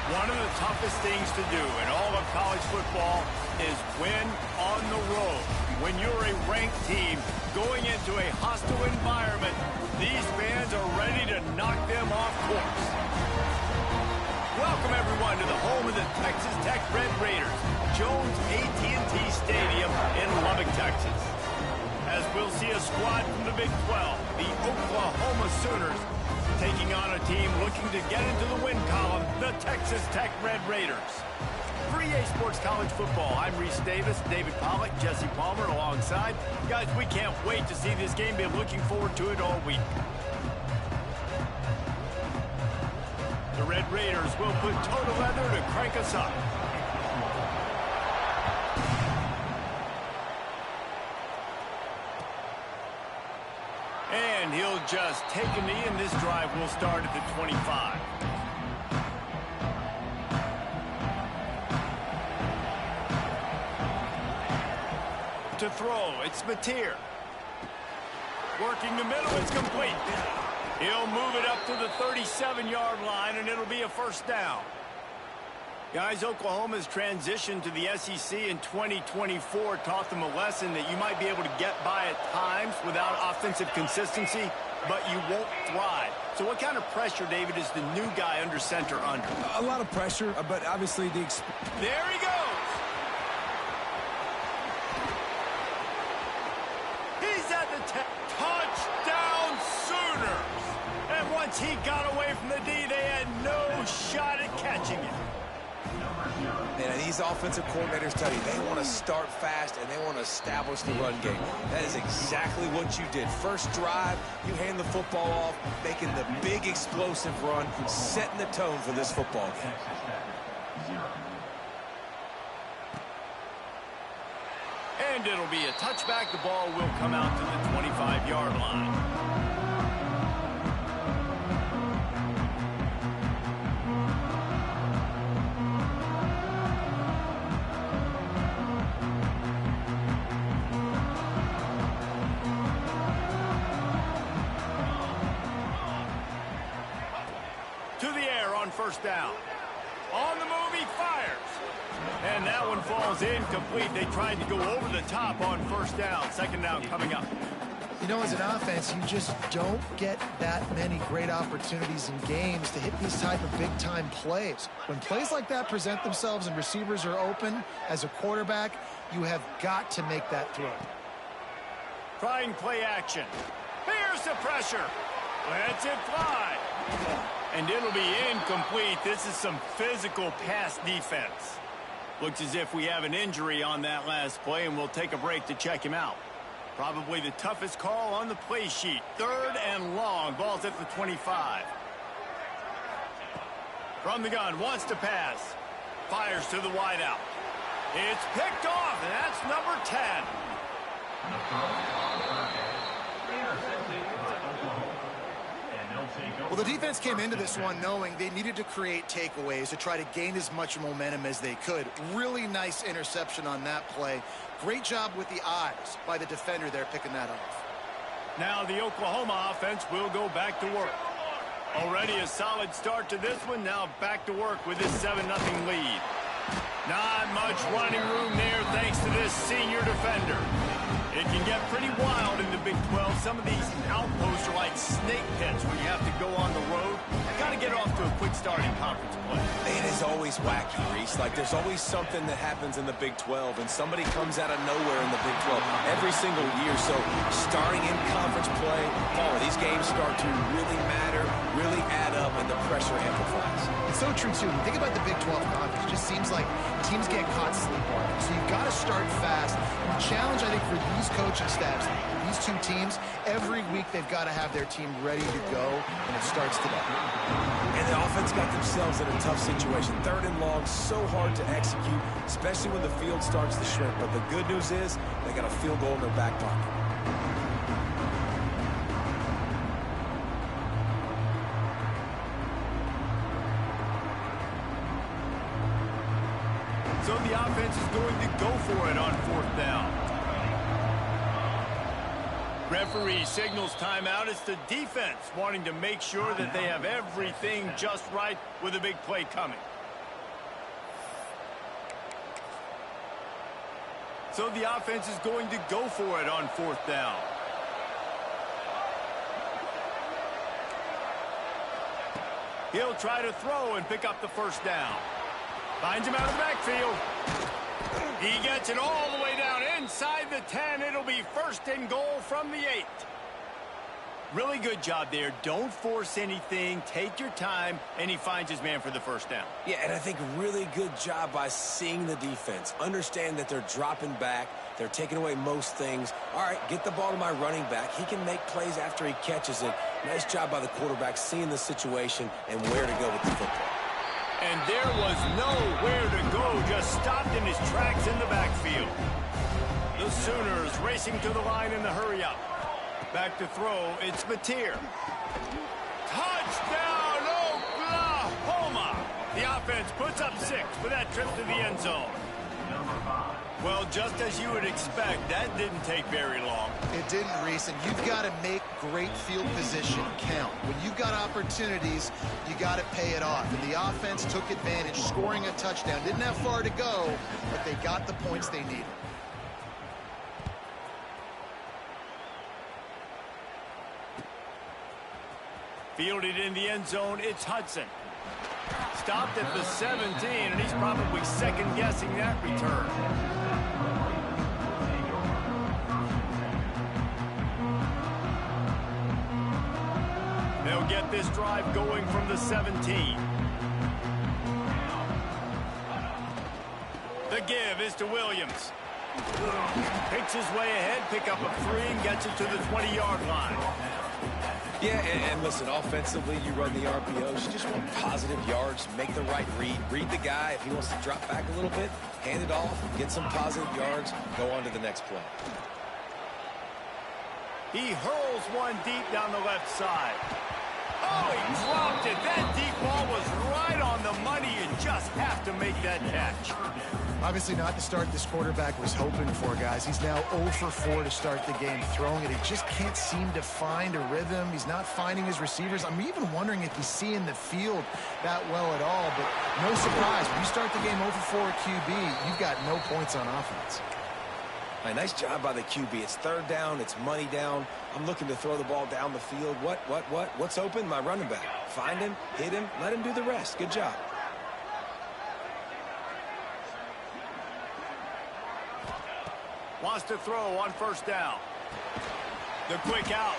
One of the toughest things to do in all of college football is win on the road. When you're a ranked team going into a hostile environment, these fans are ready to knock them off course. Welcome, everyone, to the home of the Texas Tech Red Raiders, Jones AT&T Stadium in Lubbock, Texas. As we'll see a squad from the Big 12, the Oklahoma Sooners, taking on a team looking to get into the win column, the Texas Tech Red Raiders. For EA Sports College Football, I'm Reese Davis, David Pollack, Jesse Palmer alongside. Guys, we can't wait to see this game. Been looking forward to it all week. The Red Raiders will put total leather to crank us up. And he'll just take a knee, and this drive will start at the 25. To throw, it's Mateer. Working the middle, it's complete. He'll move it up to the 37-yard line, and it'll be a first down. Guys, Oklahoma's transition to the SEC in 2024 taught them a lesson that you might be able to get by at times without offensive consistency, but you won't thrive. So what kind of pressure, David, is the new guy under center under? A lot of pressure, but obviously the... There he goes! He's at the touchdown Sooners! And once he got away from the D, they had no shot at catching it. And these offensive coordinators tell you they want to start fast and they want to establish the run game. That is exactly what you did. First drive, you hand the football off, making the big explosive run, setting the tone for this football game. And it'll be a touchback. The ball will come out to the 25-yard line. First down. On the move, he fires. And that one falls incomplete. They tried to go over the top on first down. Second down coming up. You know, as an offense, you just don't get that many great opportunities in games to hit these type of big-time plays. When plays like that present themselves and receivers are open, as a quarterback, you have got to make that throw. Trying play action. Here's the pressure. Lets it fly. And it'll be incomplete. This is some physical pass defense. Looks as if we have an injury on that last play, and we'll take a break to check him out. Probably the toughest call on the play sheet. Third and long. Ball's at the 25. From the gun, wants to pass. Fires to the wideout. It's picked off, and that's number 10. Well, the defense came into this one knowing they needed to create takeaways to try to gain as much momentum as they could. Really nice interception on that play. Great job with the eyes by the defender there picking that off. Now the Oklahoma offense will go back to work. Already a solid start to this one. Now back to work with this 7-0 lead. Not much running room there thanks to this senior defender. It can get pretty wild in the Big 12. Some of these outposts are like snake pits where you have to go on the road. Got to get off to a quick start in conference play. It is always wacky, Reese. Like, there's always something that happens in the Big 12, and somebody comes out of nowhere in the Big 12 every single year. So, starting in conference play, these games start to really matter, really add up, and the pressure amplifies. It's so true, too. When you think about the Big 12 conference, it just seems like teams get caught sleepwalking. So, you've got to start fast. And the challenge, I think, for these coaching staffs, these two teams, every week they've got to have their team ready to go, and it starts today. And the offense got themselves in a tough situation. 3rd and long, so hard to execute, especially when the field starts to shrink. But the good news is they got a field goal in their back pocket. So the offense is going to go for it on 4th down. Referee signals timeout. It's the defense wanting to make sure that they have everything just right with a big play coming. So the offense is going to go for it on 4th down. He'll try to throw and pick up the 1st down. Finds him out of the backfield. He gets it all the way down inside the 10. It'll be 1st and goal from the 8. Really good job there. Don't force anything. Take your time, and he finds his man for the 1st down. Yeah, and I think really good job by seeing the defense. Understand that they're dropping back. They're taking away most things. All right, get the ball to my running back. He can make plays after he catches it. Nice job by the quarterback seeing the situation and where to go with the football. And there was nowhere to go, just stopped in his tracks in the backfield. The Sooners racing to the line in the hurry-up. Back to throw, it's Mateer. Touchdown, Oklahoma! The offense puts up 6 for that trip to the end zone. Well, just as you would expect, that didn't take very long. It didn't, Reese, and you've got to make great field position count. When you've got opportunities, you got to pay it off. And the offense took advantage, scoring a touchdown. Didn't have far to go, but they got the points they needed. Fielded in the end zone, it's Hudson. Stopped at the 17, and he's probably second-guessing that return. They'll get this drive going from the 17. The give is to Williams. Picks his way ahead, pick up a 3, and gets it to the 20-yard line. Yeah, and listen, offensively, you run the RPOs. You just want positive yards, make the right read. Read the guy. If he wants to drop back a little bit, hand it off, get some positive yards, go on to the next play. He hurls one deep down the left side. Oh, he dropped it. That deep ball was right on the money. You just have to make that catch. Obviously not the start this quarterback was hoping for, guys. He's now 0 for 4 to start the game throwing it. He just can't seem to find a rhythm. He's not finding his receivers. I'm even wondering if he's seeing the field that well at all. But no surprise, when you start the game 0 for 4 at QB, you've got no points on offense. Right, nice job by the QB. It's 3rd down. It's money down. I'm looking to throw the ball down the field. What's open? My running back. Find him, hit him, let him do the rest. Good job. Wants to throw on 1st down. The quick out.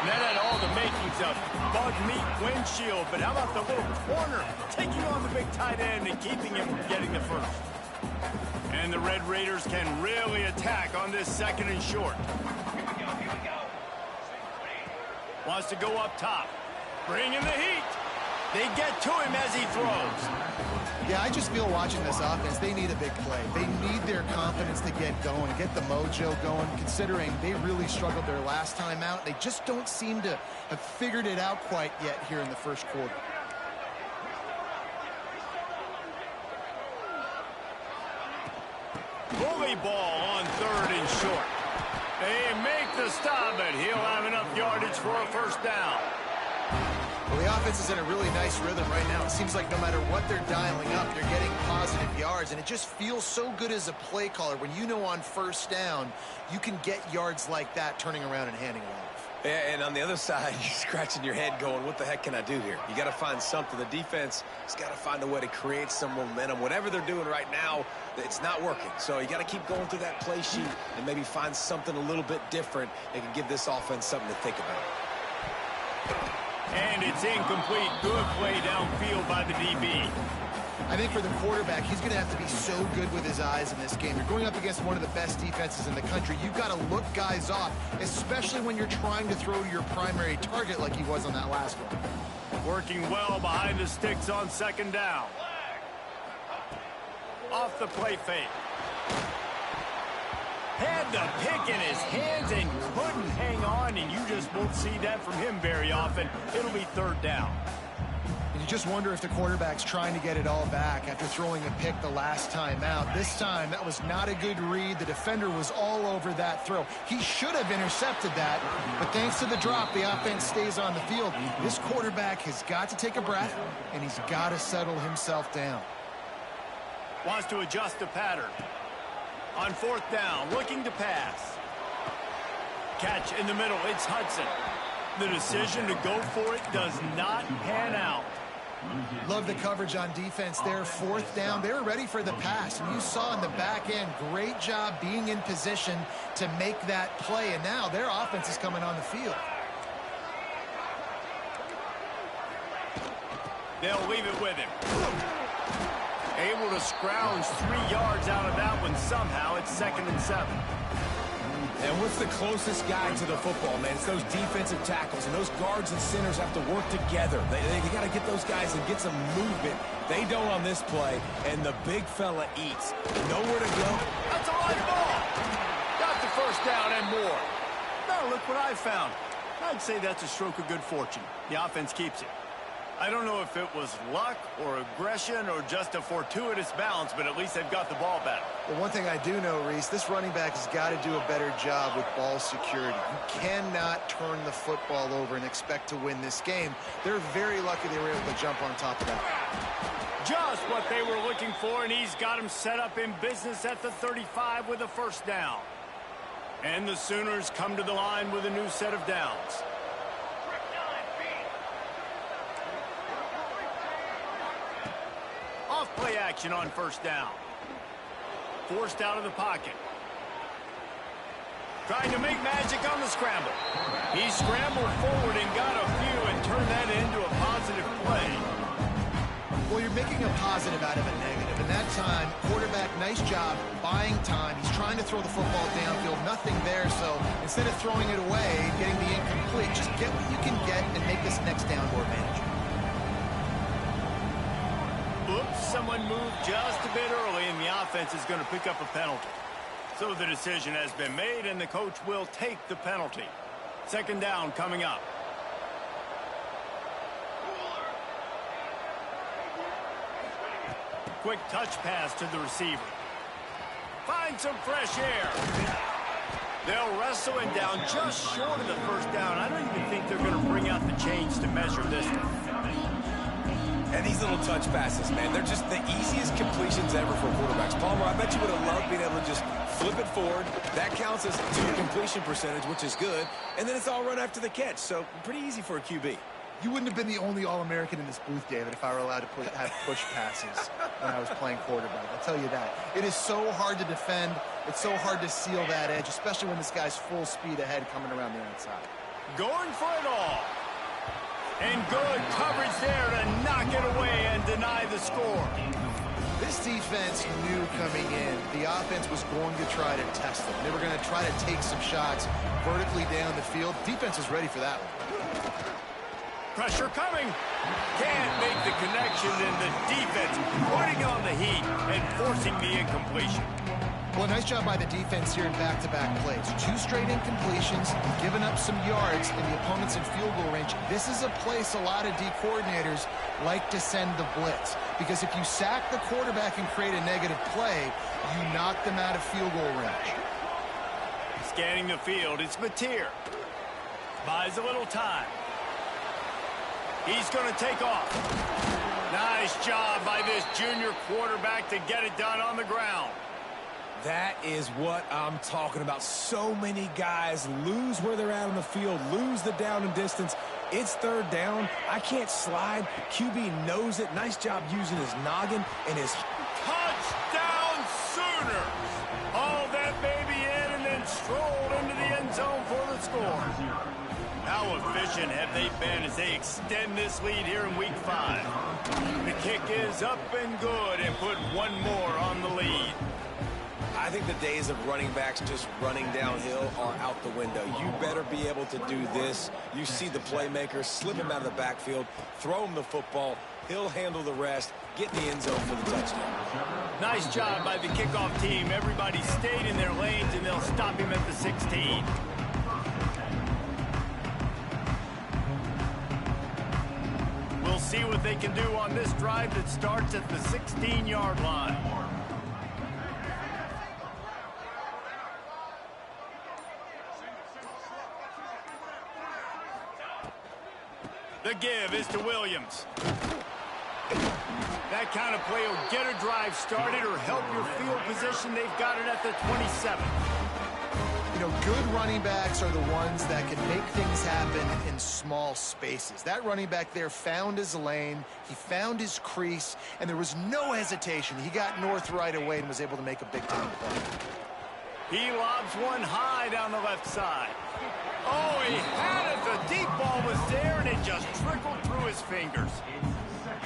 And that had all the makings of bug meat windshield. But how about the little corner taking on the big tight end and keeping him from getting the 1st? And the Red Raiders can really attack on this 2nd and short. Wants to go up top. Bring in the heat. They get to him as he throws. Yeah, I just feel watching this offense, they need a big play. They need their confidence to get going, get the mojo going, considering they really struggled their last time out. They just don't seem to have figured it out quite yet here in the first quarter. Bully ball on 3rd and short. They make the stop, but he'll have enough yardage for a first down. Well, the offense is in a really nice rhythm right now. It seems like no matter what they're dialing up, they're getting positive yards, and it just feels so good as a play caller when you know on first down you can get yards like that turning around and handing it off. Yeah, and on the other side, you're scratching your head going, what the heck can I do here? You got to find something. The defense has got to find a way to create some momentum. Whatever they're doing right now, it's not working. So you got to keep going through that play sheet and maybe find something a little bit different that can give this offense something to think about. And it's incomplete. Good play downfield by the DB. I think for the quarterback, he's going to have to be so good with his eyes in this game. You're going up against one of the best defenses in the country. You've got to look guys off, especially when you're trying to throw to your primary target like he was on that last one. Working well behind the sticks on 2nd down. Off the play fake. Had the pick in his hands and couldn't hang on, and you just won't see that from him very often. It'll be 3rd down. And you just wonder if the quarterback's trying to get it all back after throwing a pick the last time out. This time, that was not a good read. The defender was all over that throw. He should have intercepted that, but thanks to the drop, the offense stays on the field. This quarterback has got to take a breath, and he's got to settle himself down. Wants to adjust the pattern. On 4th down, looking to pass. Catch in the middle, it's Hudson. The decision to go for it does not pan out. Love the coverage on defense there. 4th down, they were ready for the pass. And you saw in the back end, great job being in position to make that play. And now their offense is coming on the field. They'll leave it with him. Able to scrounge 3 yards out of that one somehow. It's 2nd and 7. And what's the closest guy to the football, man? It's those defensive tackles, and those guards and centers have to work together. They got to get those guys and get some movement. They don't on this play, and the big fella eats. Nowhere to go. That's a live ball. Got the first down and more. Now look what I found. I'd say that's a stroke of good fortune. The offense keeps it. I don't know if it was luck or aggression or just a fortuitous bounce, but at least they've got the ball back. Well, one thing I do know, Reese, this running back has got to do a better job with ball security. You cannot turn the football over and expect to win this game. They're very lucky they were able to jump on top of that. Just what they were looking for, and he's got him set up in business at the 35 with a first down. And the Sooners come to the line with a new set of downs. Play action on first down. Forced out of the pocket. Trying to make magic on the scramble. He scrambled forward and got a few and turned that into a positive play. Well, you're making a positive out of a negative. And that time, quarterback, nice job buying time. He's trying to throw the football downfield. Nothing there, so instead of throwing it away, getting the incomplete, just get what you can get and make this next down more manageable. Oops, someone moved just a bit early, and the offense is going to pick up a penalty. So the decision has been made, and the coach will take the penalty. 2nd down coming up. Quick touch pass to the receiver. Find some fresh air. They'll wrestle him down just short of the first down. I don't even think they're going to bring out the chains to measure this one. And these little touch passes, man, they're just the easiest completions ever for quarterbacks. Palmer, I bet you would have loved being able to just flip it forward. That counts as to your completion percentage, which is good. And then it's all run after the catch, so pretty easy for a QB. You wouldn't have been the only All-American in this booth, David, if I were allowed to have push passes when I was playing quarterback. I'll tell you that. It is so hard to defend. It's so hard to seal that edge, especially when this guy's full speed ahead coming around the outside. Going for it all. And good coverage there to knock it away and deny the score. This defense knew coming in the offense was going to try to test them. They were going to try to take some shots vertically down the field. Defense was ready for that one. Pressure coming. Can't make the connection, and the defense putting on the heat and forcing the incompletion. Well, nice job by the defense here in back-to-back plays. 2 straight incompletions, giving up some yards in the opponent's in field goal range. This is a place a lot of D coordinators like to send the blitz, because if you sack the quarterback and create a negative play, you knock them out of field goal range. Scanning the field, it's Mateer. Buys a little time. He's going to take off. Nice job by this junior quarterback to get it done on the ground. That is what I'm talking about. So many guys lose where they're at on the field, lose the down and distance. It's 3rd down. I can't slide. QB knows it. Nice job using his noggin and his... Touchdown Sooners! Hauled that baby in and then strolled into the end zone for the score. How efficient have they been as they extend this lead here in Week 5? The kick is up and good and put one more on the lead. I think the days of running backs just running downhill are out the window. You better be able to do this. You see the playmaker, slip him out of the backfield, throw him the football. He'll handle the rest, get in the end zone for the touchdown. Nice job by the kickoff team. Everybody stayed in their lanes, and they'll stop him at the 16. We'll see what they can do on this drive that starts at the 16-yard line. The give is to Williams. That kind of play will get a drive started or help your field position. They've got it at the 27. You know, good running backs are the ones that can make things happen in small spaces. That running back there found his lane, he found his crease, and there was no hesitation. He got north right away and was able to make a big-time play. He lobs one high down the left side. Oh, he had it. The deep ball was there, and it just trickled through his fingers.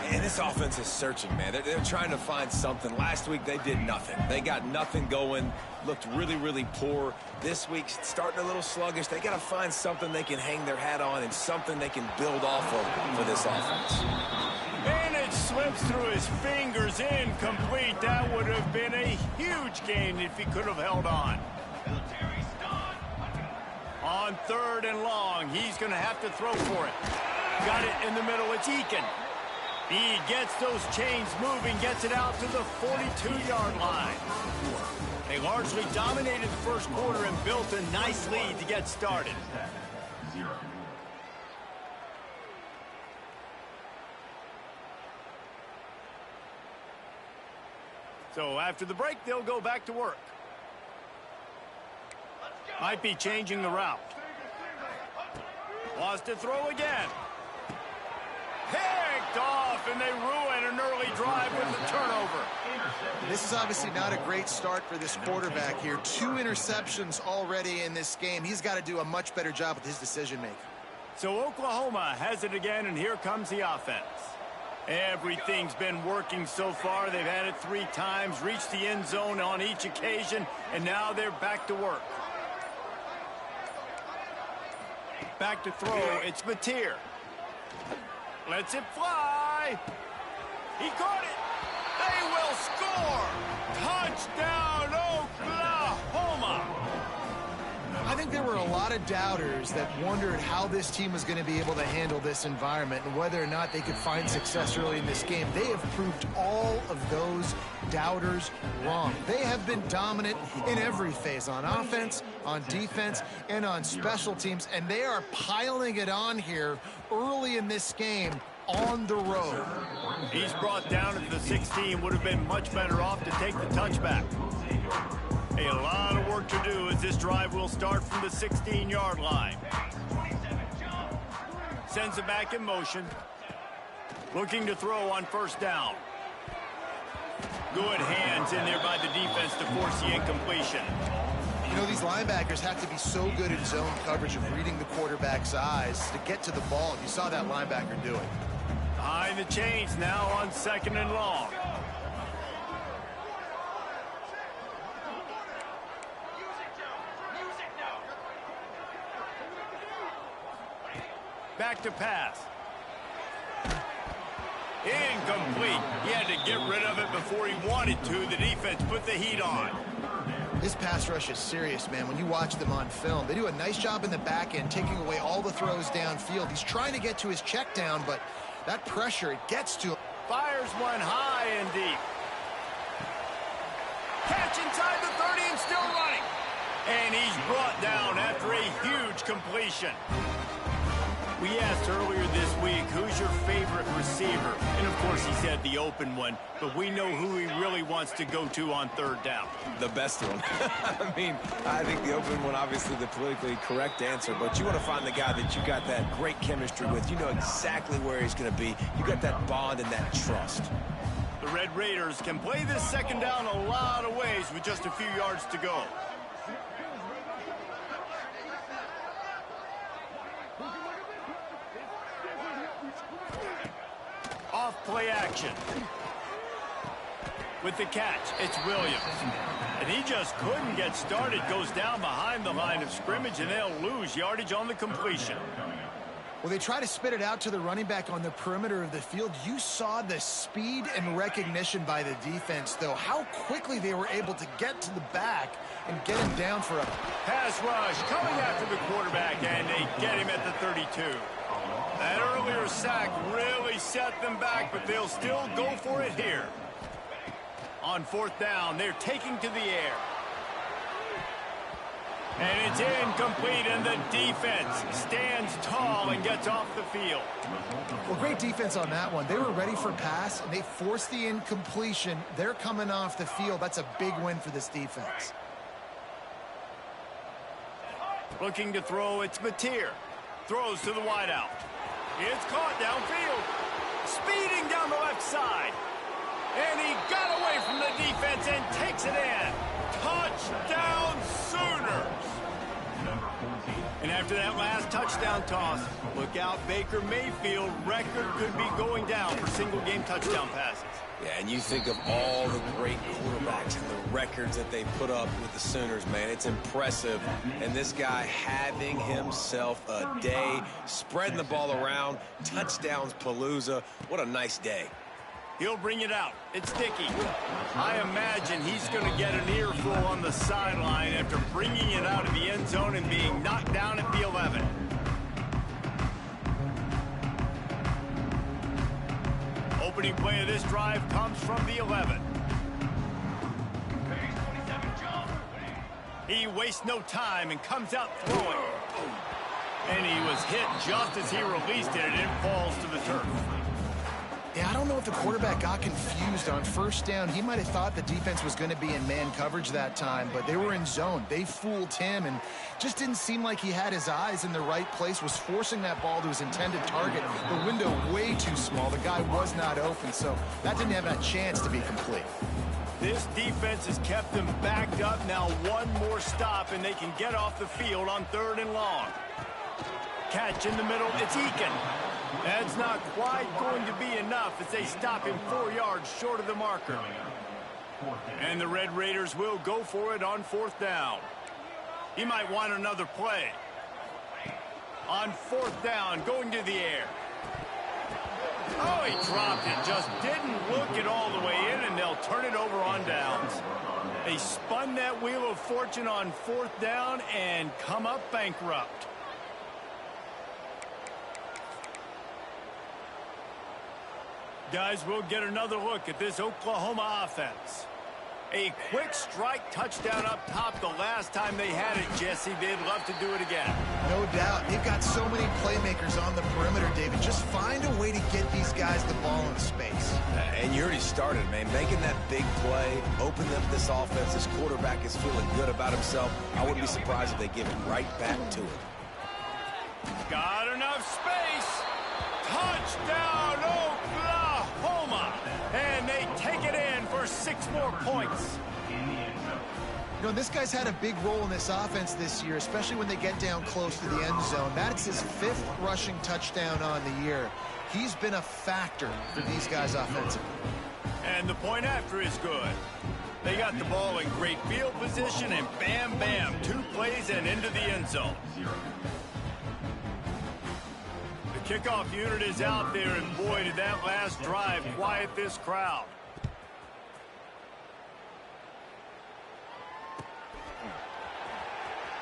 And this offense is searching, man. They're trying to find something. Last week, they did nothing. They got nothing going, looked really, really poor. This week, starting a little sluggish. They got to find something they can hang their hat on and something they can build off of for this offense. And it slips through his fingers, incomplete. That would have been a huge gain if he could have held on. On 3rd and long, he's going to have to throw for it. Got it in the middle. It's Eakin. He gets those chains moving, gets it out to the 42-yard line. They largely dominated the first quarter and built a nice lead to get started. So after the break, they'll go back to work. Might be changing the route. Wants to throw again. Picked off, and they ruin an early drive with the turnover. This is obviously not a great start for this quarterback here. 2 interceptions already in this game. He's got to do a much better job with his decision-making. So Oklahoma has it again, and here comes the offense. Everything's been working so far. They've had it 3 times, reached the end zone on each occasion, and now they're back to work. Back to throw, it's Mateer. Lets it fly. He caught it. They will score. Touchdown, Oklahoma. I think there were a lot of doubters that wondered how this team was going to be able to handle this environment and whether or not they could find success early in this game. They have proved all of those doubters wrong. They have been dominant in every phase, on offense, on defense, and on special teams, and they are piling it on here early in this game on the road. He's brought down at the 16. Would have been much better off to take the touchback. A lot of work to do as this drive will start from the 16-yard line. Sends it back in motion. Looking to throw on 1st down. Good hands in there by the defense to force the incompletion. You know, these linebackers have to be so good at zone coverage of reading the quarterback's eyes to get to the ball. You saw that linebacker do it. Behind the chains now on 2nd and long. Back to pass. Incomplete. He had to get rid of it before he wanted to. The defense put the heat on. This pass rush is serious, man. When you watch them on film, they do a nice job in the back end, taking away all the throws downfield. He's trying to get to his check down, but that pressure, it gets to him. Fires one high and deep. Catch inside the 30 and still running. And he's brought down after a huge completion. We asked earlier this week, who's your favorite receiver? And, of course, he said the open one, but we know who he really wants to go to on third down. The best one. I mean, I think the open one, obviously the politically correct answer, but you want to find the guy that you got that great chemistry with. You know exactly where he's going to be. You got that bond and that trust. The Red Raiders can play this second down a lot of ways with just a few yards to go. Off play action. With the catch, it's Williams. And he just couldn't get started. Goes down behind the line of scrimmage, and they'll lose yardage on the completion. Well, they try to spit it out to the running back on the perimeter of the field. You saw the speed and recognition by the defense, though. How quickly they were able to get to the back and get him down for a pass rush coming after the quarterback, and they get him at the 32. That earlier sack really set them back, but they'll still go for it here. On fourth down, they're taking to the air. And it's incomplete, and the defense stands tall and gets off the field. Well, great defense on that one. They were ready for pass, and they forced the incompletion. They're coming off the field. That's a big win for this defense. Looking to throw, it's Mateer. Throws to the wideout. It's caught downfield. Speeding down the left side. And he got away from the defense and takes it in. Touchdown Sooners. And after that last touchdown toss, look out, Baker Mayfield record could be going down for single-game touchdown passes. Yeah, and you think of all the great quarterbacks and the records that they put up with the Sooners, man. It's impressive. And this guy having himself a day, spreading the ball around, touchdowns palooza. What a nice day. He'll bring it out. It's Dickey. I imagine he's going to get an earful on the sideline after bringing it out of the end zone and being knocked down at the 11. Opening play of this drive comes from the 11. He wastes no time and comes out throwing. And he was hit just as he released it, and it falls to the turf. Yeah, I don't know if the quarterback got confused on first down. He might have thought the defense was going to be in man coverage that time, but they were in zone. They fooled him, and just didn't seem like he had his eyes in the right place, was forcing that ball to his intended target. The window way too small. The guy was not open, so that didn't have that chance to be complete. This defense has kept them backed up. Now one more stop, and they can get off the field on 3rd and long. Catch in the middle. It's Eakin. That's not quite going to be enough as they stop him 4 yards short of the marker. And the Red Raiders will go for it on 4th down. He might want another play. On 4th down, going to the air. Oh, he dropped it. Just didn't look it all the way in, and they'll turn it over on downs. They spun that wheel of fortune on 4th down and come up bankrupt. Guys, we'll get another look at this Oklahoma offense. A quick strike touchdown up top the last time they had it, Jesse. They'd love to do it again. No doubt. They've got so many playmakers on the perimeter, David. Just find a way to get these guys the ball in space. And you already started, man. Making that big play, opening up this offense. This quarterback is feeling good about himself. I wouldn't be surprised if they give it right back to him. Got enough space. Touchdown, Oklahoma. And they take it in for 6 more points. You know, this guy's had a big role in this offense this year, especially when they get down close to the end zone. That's his 5th rushing touchdown on the year. He's been a factor for these guys offensively. And the point after is good. They got the ball in great field position, and bam, bam, 2 plays and into the end zone. The Kickoff unit is out there, and boy, did that last drive quiet this crowd.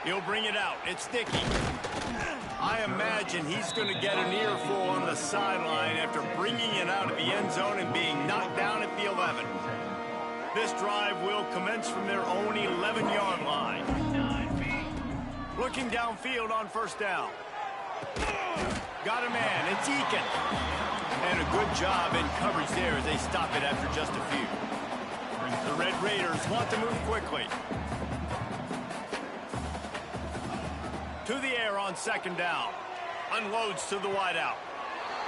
He'll bring it out. It's sticky. I imagine he's going to get an earful on the sideline after bringing it out of the end zone and being knocked down at the 11. This drive will commence from their own 11-yard line. Looking downfield on first down. Got a man. It's Eakin. And a good job in coverage there as they stop it after just a few. The Red Raiders want to move quickly. To the air on second down. Unloads to the wideout.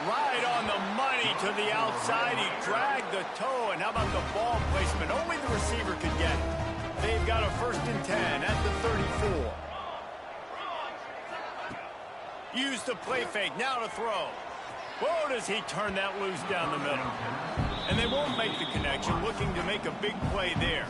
Right on the money to the outside. He dragged the toe. And how about the ball placement? Only the receiver could get it. They've got a 1st and 10 at the 34. Use the play fake. Now to throw. Whoa, does he turn that loose down the middle. And they won't make the connection. Looking to make a big play there.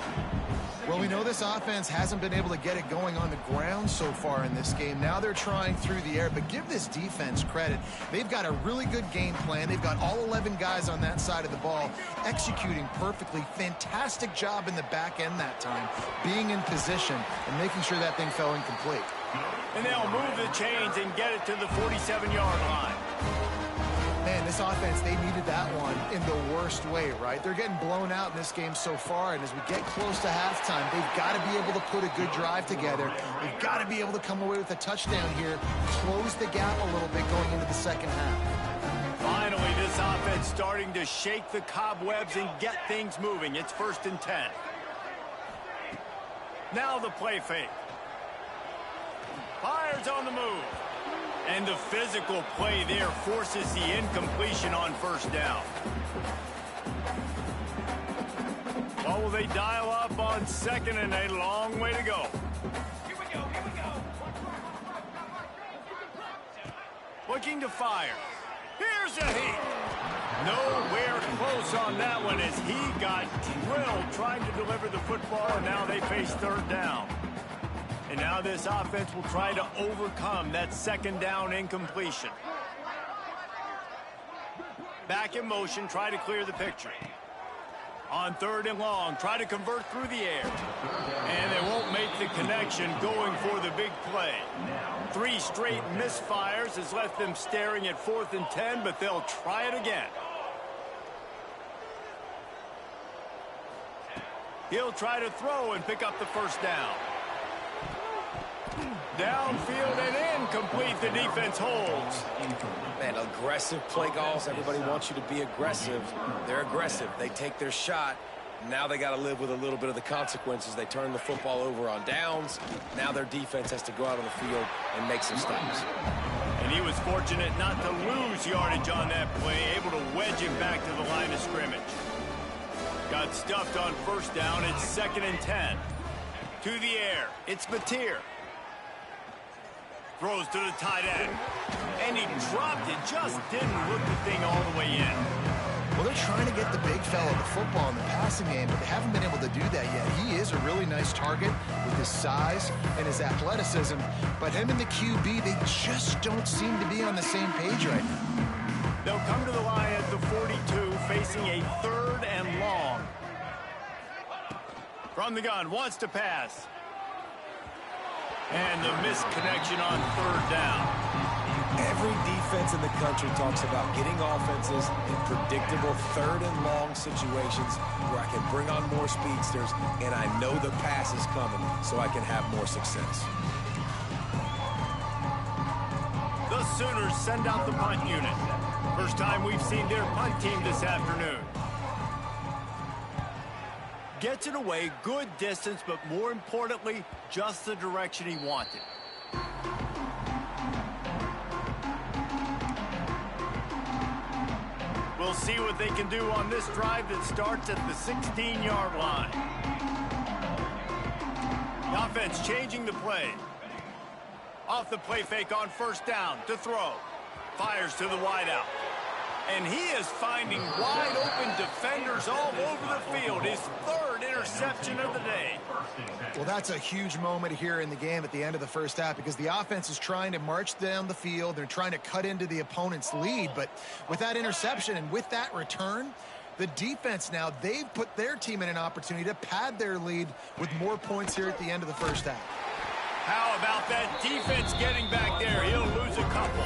Well, we know this offense hasn't been able to get it going on the ground so far in this game. Now they're trying through the air, but give this defense credit. They've got a really good game plan. They've got all 11 guys on that side of the ball executing perfectly. Fantastic job in the back end that time, being in position and making sure that thing fell incomplete. And they'll move the chains and get it to the 47-yard line. Man, this offense, they needed that one in the worst way, right? They're getting blown out in this game so far, and as we get close to halftime, they've got to be able to put a good drive together. They've got to be able to come away with a touchdown here, close the gap a little bit going into the second half. Finally, this offense starting to shake the cobwebs and get things moving. It's 1st and 10. Now the play fake. Fires on the move. And the physical play there forces the incompletion on first down. What will they dial up on 2nd and a long way to go? Here we go. Looking to fire. Here's a heat. Nowhere close on that one as he got drilled trying to deliver the football, and now they face 3rd down. And now this offense will try to overcome that 2nd down incompletion. Back in motion, try to clear the picture. On 3rd and long, try to convert through the air. And they won't make the connection going for the big play. 3 straight misfires has left them staring at 4th and 10, but they'll try it again. He'll try to throw and pick up the 1st down. Downfield and incomplete. The defense holds. Man, aggressive play calls. Everybody wants you to be aggressive. They're aggressive. They take their shot. Now they got to live with a little bit of the consequences. They turn the football over on downs. Now their defense has to go out on the field and make some stops. And he was fortunate not to lose yardage on that play, able to wedge it back to the line of scrimmage. Got stuffed on 1st down. It's 2nd and 10. To the air. It's Mateer. Throws to the tight end. And he dropped it. Just didn't look the thing all the way in. Well, they're trying to get the big fella the football in the passing game, but they haven't been able to do that yet. He is a really nice target with his size and his athleticism, but him and the QB, they just don't seem to be on the same page right now. They'll come to the line at the 42, facing a 3rd and long. From the gun, wants to pass. And the misconnection on 3rd down. Every defense in the country talks about getting offenses in predictable 3rd and long situations where I can bring on more speedsters and I know the pass is coming so I can have more success. The Sooners send out the punt unit. First time we've seen their punt team this afternoon. Gets it away, good distance, but more importantly, just the direction he wanted. We'll see what they can do on this drive that starts at the 16-yard line. The offense changing the play. Off the play fake on 1st down to throw. Fires to the wideout. And he is finding wide-open defenders all over the field. His third interception of the day. Well, that's a huge moment here in the game at the end of the first half because the offense is trying to march down the field. They're trying to cut into the opponent's lead. But with that interception and with that return, the defense now, they've put their team in an opportunity to pad their lead with more points here at the end of the first half. How about that defense getting back there? He'll lose a couple.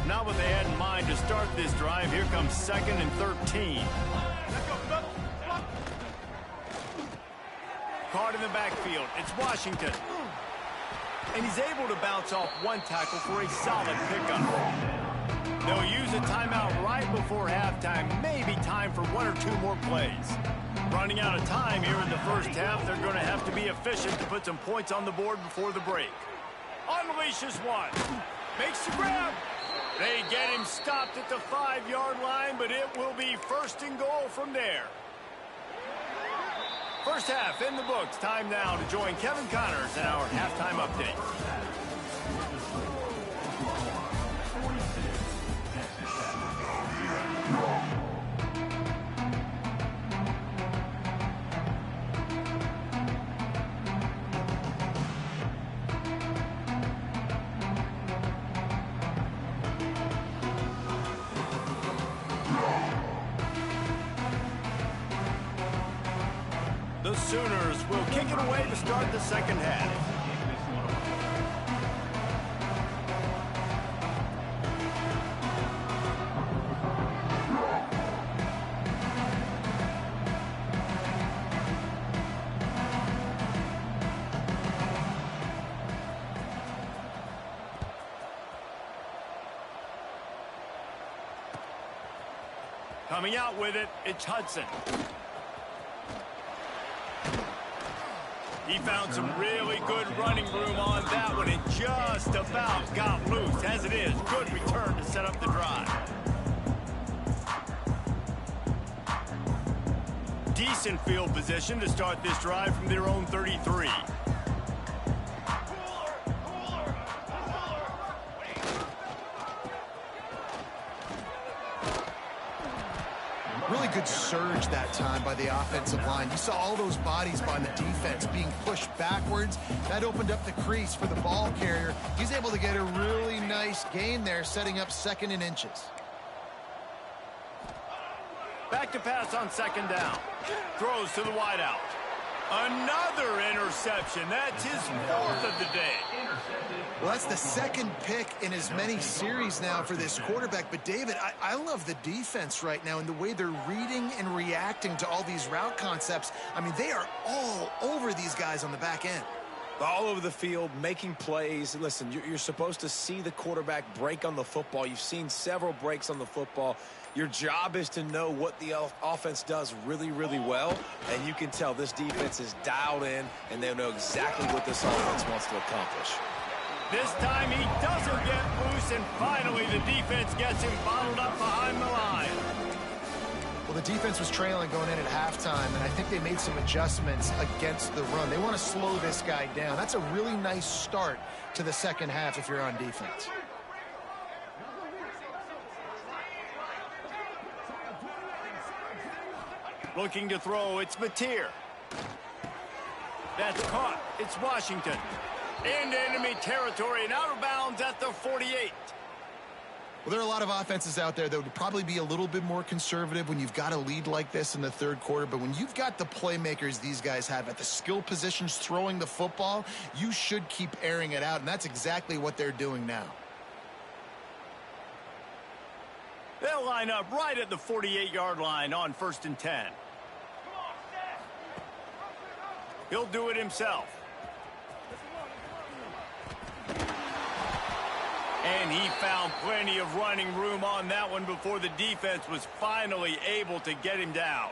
Not what they had in mind to start this drive. Here comes 2nd and 13. Caught in the backfield. It's Washington. And he's able to bounce off one tackle for a solid pickup. They'll use a timeout right before halftime. Maybe time for 1 or 2 more plays. Running out of time here in the first half. They're going to have to be efficient to put some points on the board before the break. Unleashes one. Makes the grab. They get him stopped at the 5-yard line, but it will be 1st and goal from there. First half in the books. Time now to join Kevin Connors in our halftime update. The Sooners will kick it away to start the second half. Coming out with it, it's Hudson. He found some really good running room on that one and just about got loose. As it is, good return to set up the drive. Decent field position to start this drive from their own 33. Really good surge that time by the offensive line. You saw all those bodies by the defense being pushed backwards. That opened up the crease for the ball carrier. He's able to get a really nice gain there, setting up 2nd and inches. Back to pass on 2nd down. Throws to the wideout. Another interception. That's his 4th of the day. Well, that's the 2nd pick in as many series now for this quarterback. But, David, I love the defense right now and the way they're reading and reacting to all these route concepts. I mean, they are all over these guys on the back end. All over the field, making plays. Listen, you're supposed to see the quarterback break on the football. You've seen several breaks on the football. Your job is to know what the offense does really, really well, and you can tell this defense is dialed in, and they know exactly what this offense wants to accomplish. This time he doesn't get loose, and finally the defense gets him bottled up behind the line. Well, the defense was trailing going in at halftime, and I think they made some adjustments against the run. They want to slow this guy down. That's a really nice start to the second half if you're on defense. Looking to throw, it's Mateer. That's caught. It's Washington. Into enemy territory and out of bounds at the 48. Well, there are a lot of offenses out there that would probably be a little bit more conservative when you've got a lead like this in the third quarter. But when you've got the playmakers these guys have at the skill positions throwing the football, you should keep airing it out. And that's exactly what they're doing now. They'll line up right at the 48-yard line on 1st and 10. He'll do it himself. And he found plenty of running room on that one before the defense was finally able to get him down.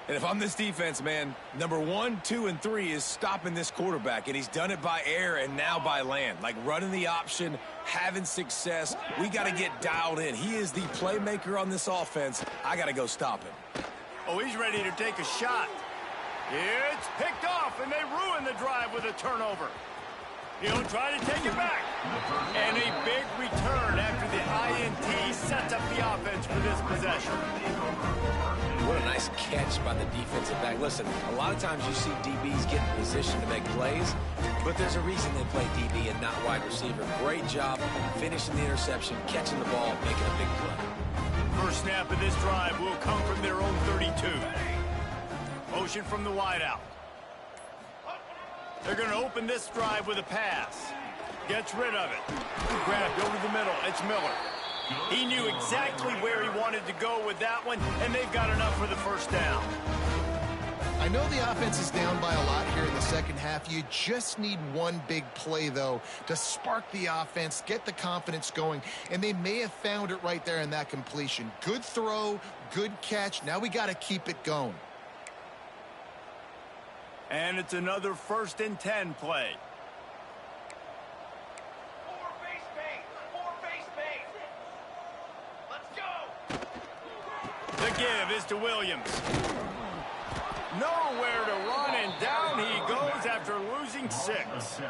And if I'm this defense, man, number 1, 2, and 3 is stopping this quarterback. And he's done it by air and now by land. Like running the option, having success. We got to get dialed in. He is the playmaker on this offense. I got to go stop him. Oh, he's ready to take a shot. It's picked off, and they ruin the drive with a turnover. He'll try to take it back. And a big return after the INT sets up the offense for this possession. What a nice catch by the defensive back. Listen, a lot of times you see DBs get in position to make plays, but there's a reason they play DB and not wide receiver. Great job finishing the interception, catching the ball, making a big play. First snap of this drive will come from their own 32. Motion from the wideout. They're going to open this drive with a pass. Gets rid of it. Grabbed over the middle. It's Miller. He knew exactly where he wanted to go with that one, and they've got enough for the first down. I know the offense is down by a lot here in the second half. You just need one big play, though, to spark the offense, get the confidence going, and they may have found it right there in that completion. Good throw, good catch. Now we got to keep it going. And it's another 1st and 10 play. The give is to Williams. Nowhere to run, and down he goes after losing 6.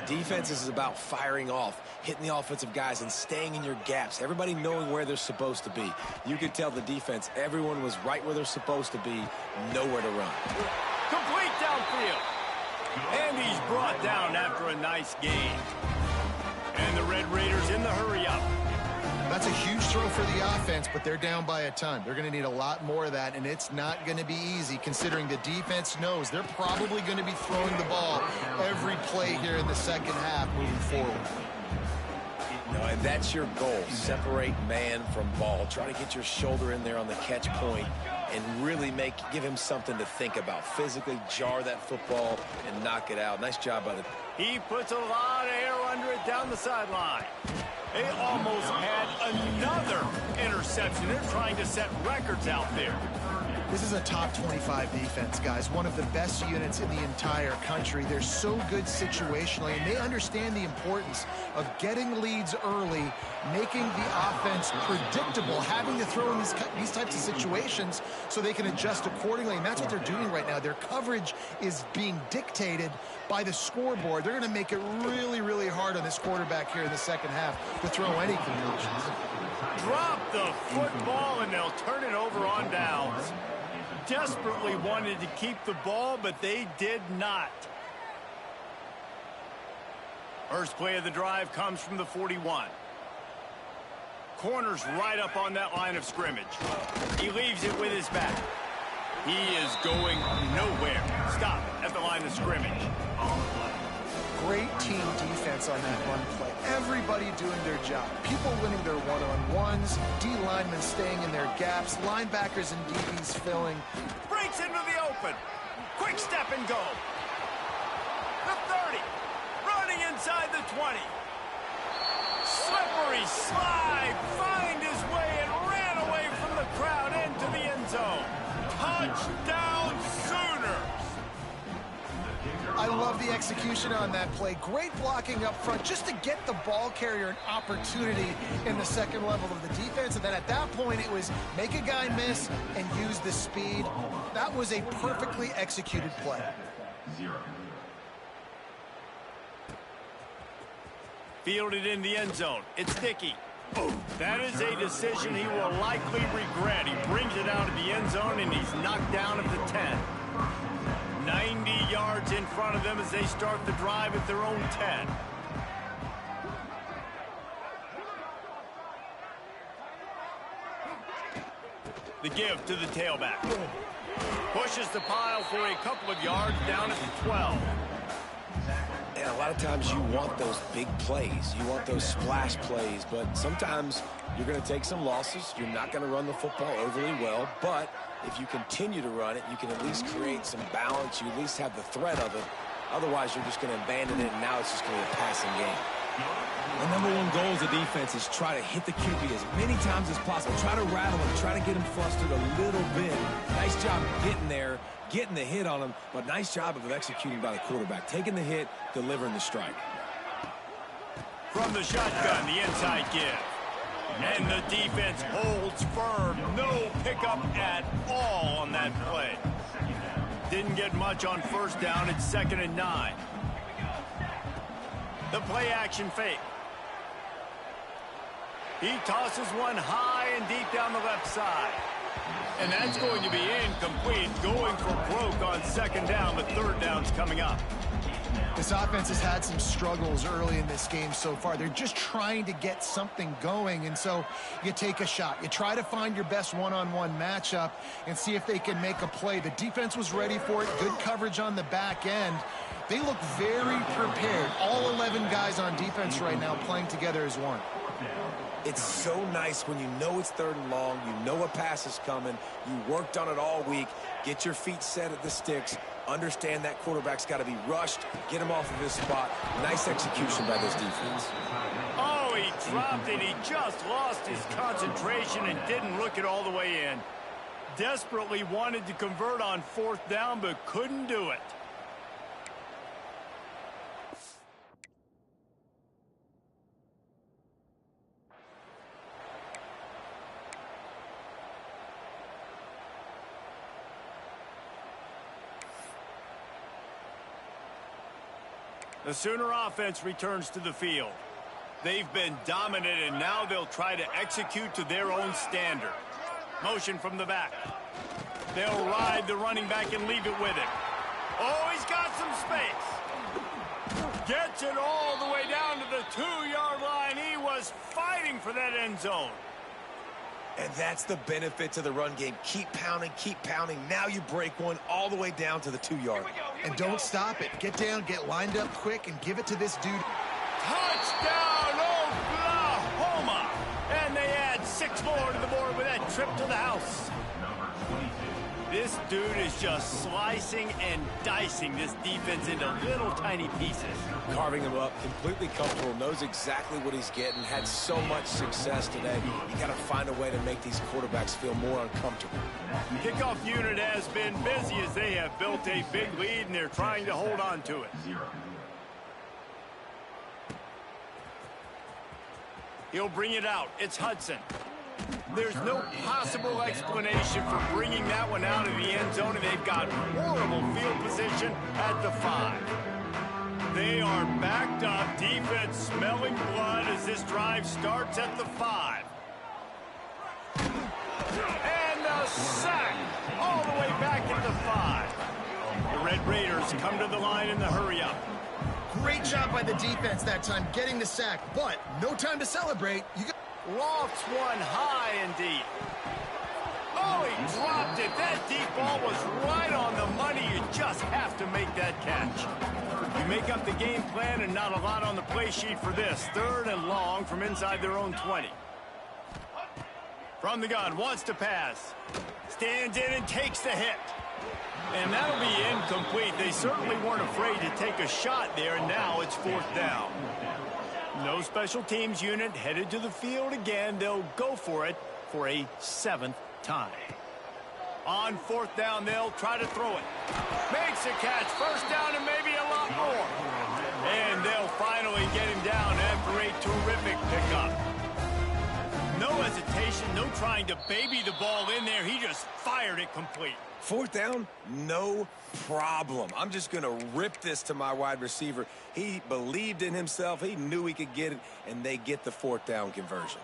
Defense is about firing off, hitting the offensive guys, and staying in your gaps. Everybody knowing where they're supposed to be. You could tell the defense, everyone was right where they're supposed to be, nowhere to run. Complete downfield. And he's brought down after a nice gain. And the Red Raiders in the hurry-up. That's a huge throw for the offense, but they're down by a ton. They're going to need a lot more of that, and it's not going to be easy considering the defense knows they're probably going to be throwing the ball every play here in the second half moving forward. No, and that's your goal. Separate man from ball. Try to get your shoulder in there on the catch point and really give him something to think about. Physically jar that football and knock it out. Nice job by the... He puts a lot of air under it down the sideline. They almost had another interception. They're trying to set records out there. This is a top 25 defense, guys. One of the best units in the entire country. They're so good situationally, and they understand the importance of getting leads early, making the offense predictable, having to throw in these types of situations so they can adjust accordingly, and that's what they're doing right now. Their coverage is being dictated by the scoreboard. They're going to make it really, really hard on this quarterback here in the second half to throw any conclusions. Drop the football, and they'll turn it over on downs. Desperately wanted to keep the ball, but they did not. First play of the drive comes from the 41. Corner's right up on that line of scrimmage. He leaves it with his back. He is going nowhere. Stop at the line of scrimmage. Great team defense on that run play. Everybody doing their job. People winning their one-on-ones, D-linemen staying in their gaps, linebackers and DBs filling. Breaks into the open. Quick step and go. The 30. Running inside the 20. Slippery slide. Find his way and ran away from the crowd into the end zone. Touchdown Sooners. I love the execution on that play. Great blocking up front just to get the ball carrier an opportunity in the second level of the defense. And then at that point, it was make a guy miss and use the speed. That was a perfectly executed play. Fielded in the end zone. It's Dickey. That is a decision he will likely regret. He brings it out of the end zone, and he's knocked down at the 10. 90 yards in front of them as they start the drive at their own 10. The give to the tailback. Pushes the pile for a couple of yards down at the 12. And a lot of times you want those big plays. You want those splash plays, but sometimes you're going to take some losses. You're not going to run the football overly well, but if you continue to run it, you can at least create some balance. You at least have the threat of it. Otherwise, you're just going to abandon it, and now it's just going to be a passing game. The number one goal as a defense is try to hit the QB as many times as possible. Try to rattle him. Try to get him flustered a little bit. Nice job getting there, getting the hit on him, but nice job of executing by the quarterback. Taking the hit, delivering the strike. From the shotgun, the inside give. And the defense holds firm. No pickup at all on that play. Didn't get much on first down. It's 2nd and 9. The play-action fake. He tosses one high and deep down the left side. And that's going to be incomplete, going for broke on second down, but third down's coming up. This offense has had some struggles early in this game so far. They're just trying to get something going, and so you take a shot. You try to find your best one-on-one matchup and see if they can make a play. The defense was ready for it. Good coverage on the back end. They look very prepared. All 11 guys on defense right now playing together as one. It's so nice when you know it's third and long, you know a pass is coming, you worked on it all week, get your feet set at the sticks, understand that quarterback's got to be rushed, get him off of his spot. Nice execution by this defense. Oh, he dropped it. He just lost his concentration and didn't look it all the way in. Desperately wanted to convert on fourth down, but couldn't do it. The Sooner offense returns to the field. They've been dominant, and now they'll try to execute to their own standard. Motion from the back. They'll ride the running back and leave it with him. Oh, he's got some space. Gets it all the way down to the 2-yard line. He was fighting for that end zone. And that's the benefit to the run game. Keep pounding, keep pounding. Now you break one all the way down to the 2-yard. And don't stop it. Get down, get lined up quick, and give it to this dude. Touchdown, Oklahoma! And they add 6 more to the board with that trip to the house. This dude is just slicing and dicing this defense into little tiny pieces. Carving him up, completely comfortable, knows exactly what he's getting, had so much success today. You got to find a way to make these quarterbacks feel more uncomfortable. Kickoff unit has been busy as they have built a big lead, and they're trying to hold on to it. He'll bring it out. It's Hudson. There's no possible explanation for bringing that one out of the end zone, and they've got horrible field position at the 5. They are backed up, defense smelling blood as this drive starts at the 5. And a sack all the way back at the 5. The Red Raiders come to the line in the hurry-up. Great job by the defense that time, getting the sack, but no time to celebrate. Lofts one high and deep. Oh, he dropped it. That deep ball was right on the money. You just have to make that catch. You make up the game plan and not a lot on the play sheet for this. Third and long from inside their own 20. From the gun, wants to pass. Stands in and takes the hit. And that'll be incomplete. They certainly weren't afraid to take a shot there, and now it's fourth down. No special teams unit headed to the field again. They'll go for it for a 7th time. On fourth down, they'll try to throw it. Makes a catch. First down and maybe a lot more. And they'll finally get him down after a terrific pickup. No hesitation, no trying to baby the ball in there. He just fired it complete. Fourth down, no problem. I'm just going to rip this to my wide receiver. He believed in himself. He knew he could get it, and they get the fourth down conversion.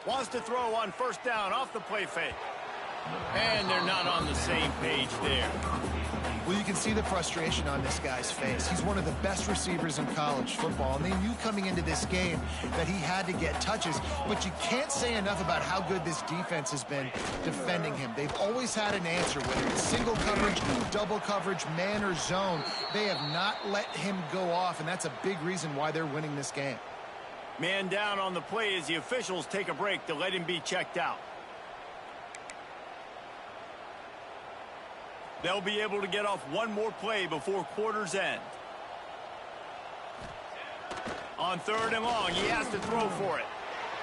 Wants to throw on first down off the play fake. And they're not on the same page there. Well, you can see the frustration on this guy's face. He's one of the best receivers in college football, and they knew coming into this game that he had to get touches, but you can't say enough about how good this defense has been defending him. They've always had an answer, whether it's single coverage, double coverage, man or zone. They have not let him go off, and that's a big reason why they're winning this game. Man down on the play as the officials take a break to let him be checked out. They'll be able to get off one more play before quarter's end. On third and long, he has to throw for it.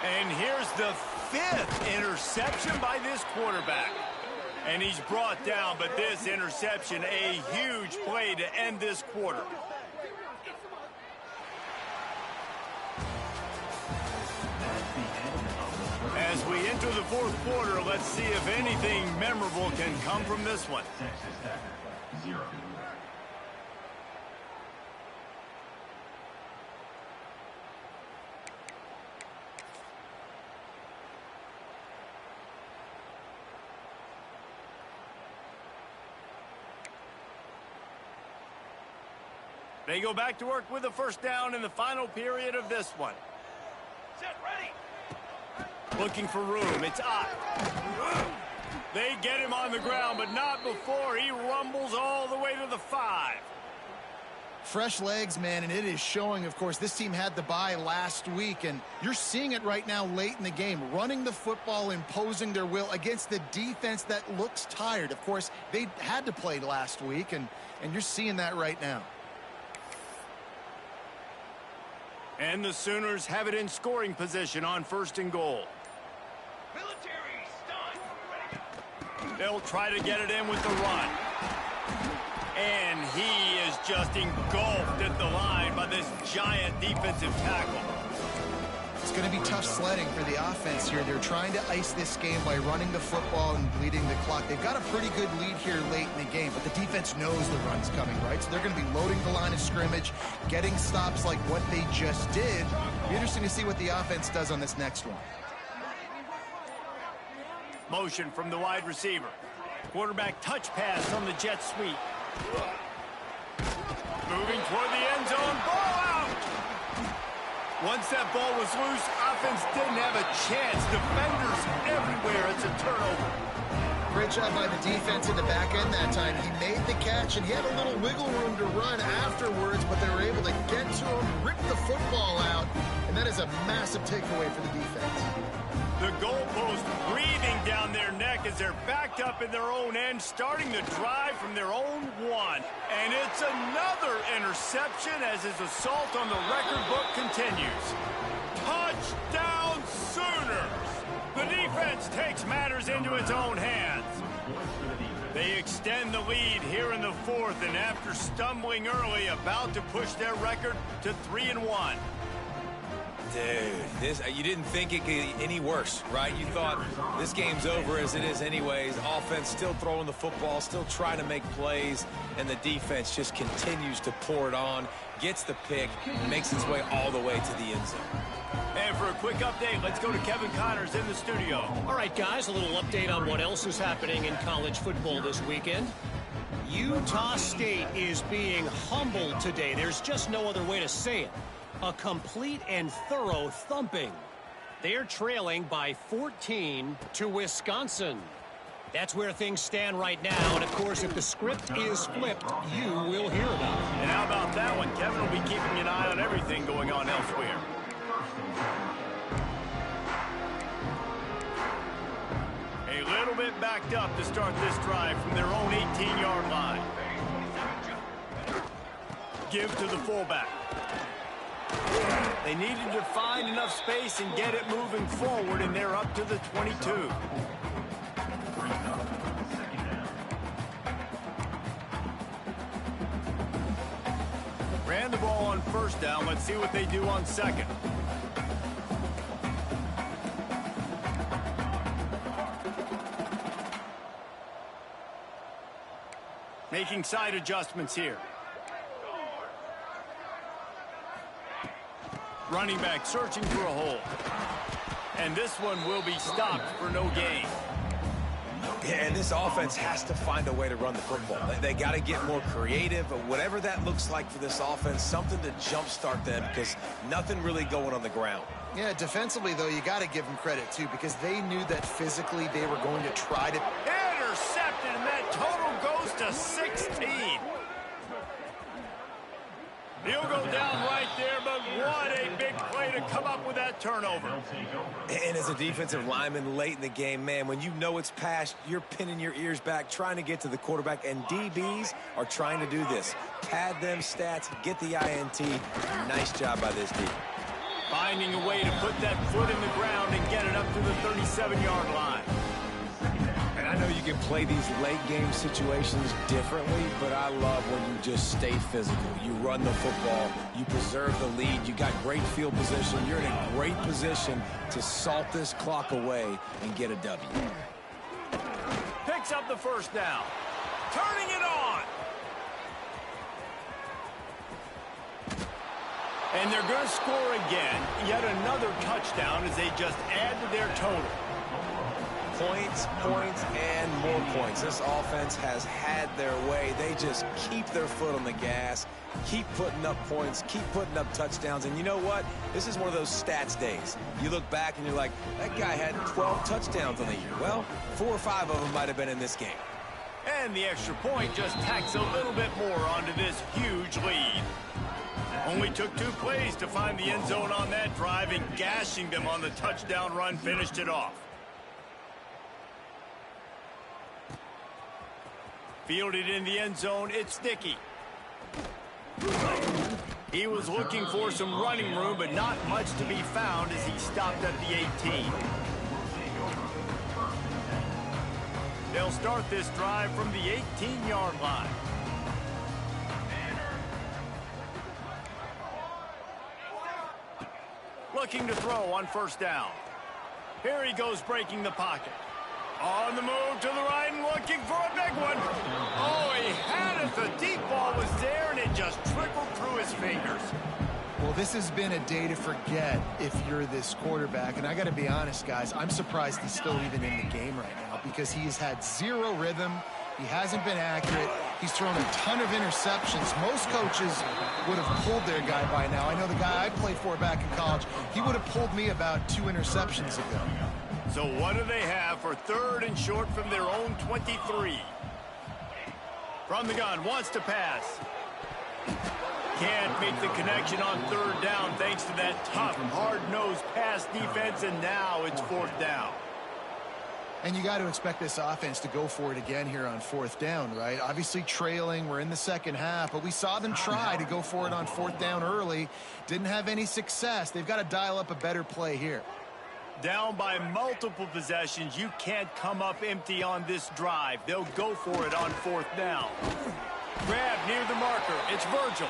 And here's the 5th interception by this quarterback. And he's brought down, but this interception, a huge play to end this quarter. As we enter the fourth quarter, let's see if anything memorable can come from this one. They go back to work with a first down in the final period of this one. Set, ready. Looking for room. It's Ott. They get him on the ground, but not before he rumbles all the way to the 5. Fresh legs, man, and it is showing, of course. This team had the bye last week, and you're seeing it right now late in the game. Running the football, imposing their will against the defense that looks tired. Of course, they had to play last week, and you're seeing that right now. And the Sooners have it in scoring position on 1st and goal. Military, stun. They'll try to get it in with the run. And he is just engulfed at the line by this giant defensive tackle. It's going to be tough sledding for the offense here. They're trying to ice this game by running the football and bleeding the clock. They've got a pretty good lead here late in the game, but the defense knows the run's coming, right? So they're going to be loading the line of scrimmage, getting stops like what they just did. It'll be interesting to see what the offense does on this next one. Motion from the wide receiver. Quarterback touch pass on the jet sweep. Moving toward the end zone. Ball out! Once that ball was loose, offense didn't have a chance. Defenders everywhere. It's a turnover. Great job by the defense in the back end that time. He made the catch, and he had a little wiggle room to run afterwards, but they were able to get to him, rip the football out, and that is a massive takeaway for the defense. The goalpost breathing down their neck as they're backed up in their own end, starting the drive from their own 1. And it's another interception as his assault on the record book continues. Touchdown Sooners! The defense takes matters into its own hands. They extend the lead here in the 4th, and after stumbling early, about to push their record to 3-1. Dude, you didn't think it could get any worse, right? You thought this game's over as it is anyways. Offense still throwing the football, still trying to make plays, and the defense just continues to pour it on, gets the pick, makes its way all the way to the end zone. And for a quick update, let's go to Kevin Connors in the studio. All right, guys, a little update on what else is happening in college football this weekend. Utah State is being humbled today. There's just no other way to say it. A complete and thorough thumping. They're trailing by 14 to Wisconsin. That's where things stand right now. And, of course, if the script is flipped, you will hear about it. And how about that one? Kevin will be keeping an eye on everything going on elsewhere. A little bit backed up to start this drive from their own 18-yard line. Give to the fullback. They needed to find enough space and get it moving forward, and they're up to the 22. Ran the ball on 1st down. Let's see what they do on 2nd. Making side adjustments here. Running back searching for a hole. And this one will be stopped for no gain. Yeah, and this offense has to find a way to run the football. They got to get more creative, but whatever that looks like for this offense, something to jumpstart them because nothing really going on the ground. Yeah, defensively, though, you got to give them credit, too, because they knew that physically they were going to try to... Intercepted, and that total goes to 16. He'll go down right there, but what a big play to come up with that turnover. And as a defensive lineman late in the game, man, when you know it's past, you're pinning your ears back, trying to get to the quarterback, and DBs are trying to do this. Pad them stats, get the INT. Nice job by this defense. Finding a way to put that foot in the ground and get it up to the 37-yard line. And I know you can play these late game situations differently, but I love when you just stay physical. You run the football, you preserve the lead, you got great field position, you're in a great position to salt this clock away and get a W. Picks up the 1st down. Turning it on. And they're going to score again. Yet another touchdown as they just add to their total. Points, points, and more points. This offense has had their way. They just keep their foot on the gas, keep putting up points, keep putting up touchdowns. And you know what? This is one of those stats days. You look back and you're like, that guy had 12 touchdowns on the year. Well, 4 or 5 of them might have been in this game. And the extra point just tacks a little bit more onto this huge lead. Only took 2 plays to find the end zone on that drive, and gashing them on the touchdown run finished it off. Fielded in the end zone, it's Dickey. He was looking for some running room, but not much to be found as he stopped at the 18. They'll start this drive from the 18-yard line. Looking to throw on first down. Here he goes, breaking the pocket. On the move to the right and looking for a big one. Oh, he had it. The deep ball was there, and it just trickled through his fingers. Well, this has been a day to forget if you're this quarterback. And I got to be honest, guys, I'm surprised he's still even in the game right now because he has had 0 rhythm. He hasn't been accurate. He's thrown a ton of interceptions. Most coaches would have pulled their guy by now. I know the guy I played for back in college, he would have pulled me about 2 interceptions ago. So what do they have for 3rd and short from their own 23? From the gun, wants to pass. Can't make the connection on 3rd down thanks to that tough, hard-nosed pass defense, and now it's 4th down. And you got to expect this offense to go for it again here on 4th down, right? Obviously trailing, we're in the second half, but we saw them try to go for it on 4th down early. Didn't have any success. They've got to dial up a better play here. Down by multiple possessions, you can't come up empty on this drive. They'll go for it on 4th down. Grab near the marker. It's Virgil.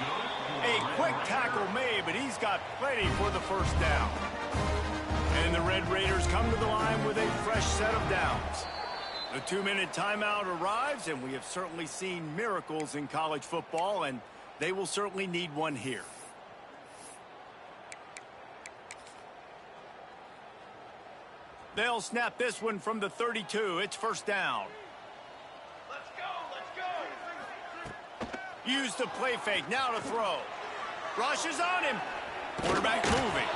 A quick tackle made, but he's got plenty for the first down. And the Red Raiders come to the line with a fresh set of downs. The 2-minute timeout arrives, and we have certainly seen miracles in college football, and they will certainly need one here. They'll snap this one from the 32. It's first down. Let's go, let's go. Use the play fake, now to throw. Rushes on him. Quarterback moving.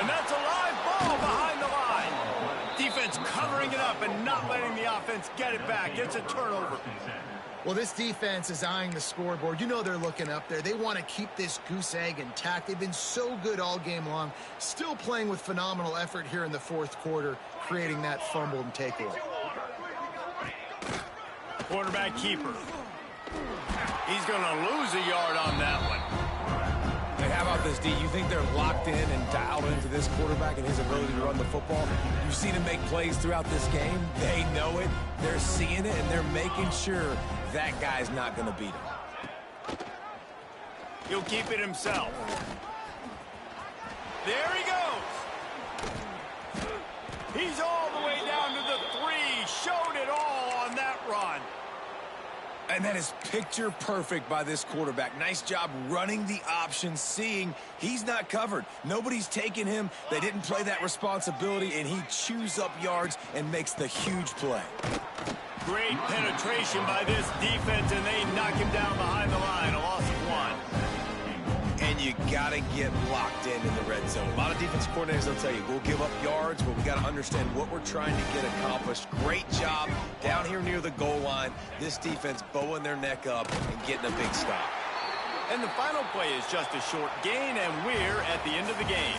And that's a live ball behind the line. Defense covering it up and not letting the offense get it back. It's a turnover. Well, this defense is eyeing the scoreboard. You know they're looking up there. They want to keep this goose egg intact. They've been so good all game long. Still playing with phenomenal effort here in the 4th quarter, creating that fumble and takeaway. Quarterback keeper. He's going to lose a yard on that one. Hey, how about this, D? You think they're locked in and dialed into this quarterback and his ability to run the football? You've seen him make plays throughout this game. They know it. They're seeing it, and they're making sure that guy's not going to beat him. He'll keep it himself. There he goes. He's all the way down to the 3. Showed it all on that run. And that is picture perfect by this quarterback. Nice job running the option, seeing he's not covered. Nobody's taking him. They didn't play that responsibility, and he chews up yards and makes the huge play. Great penetration by this defense, and they knock him down behind the line. A loss of 1. And you got to get locked in the red zone. A lot of defense coordinators will tell you, we'll give up yards, but we got to understand what we're trying to get accomplished. Great job down here near the goal line. This defense bowing their neck up and getting a big stop. And the final play is just a short gain, and we're at the end of the game.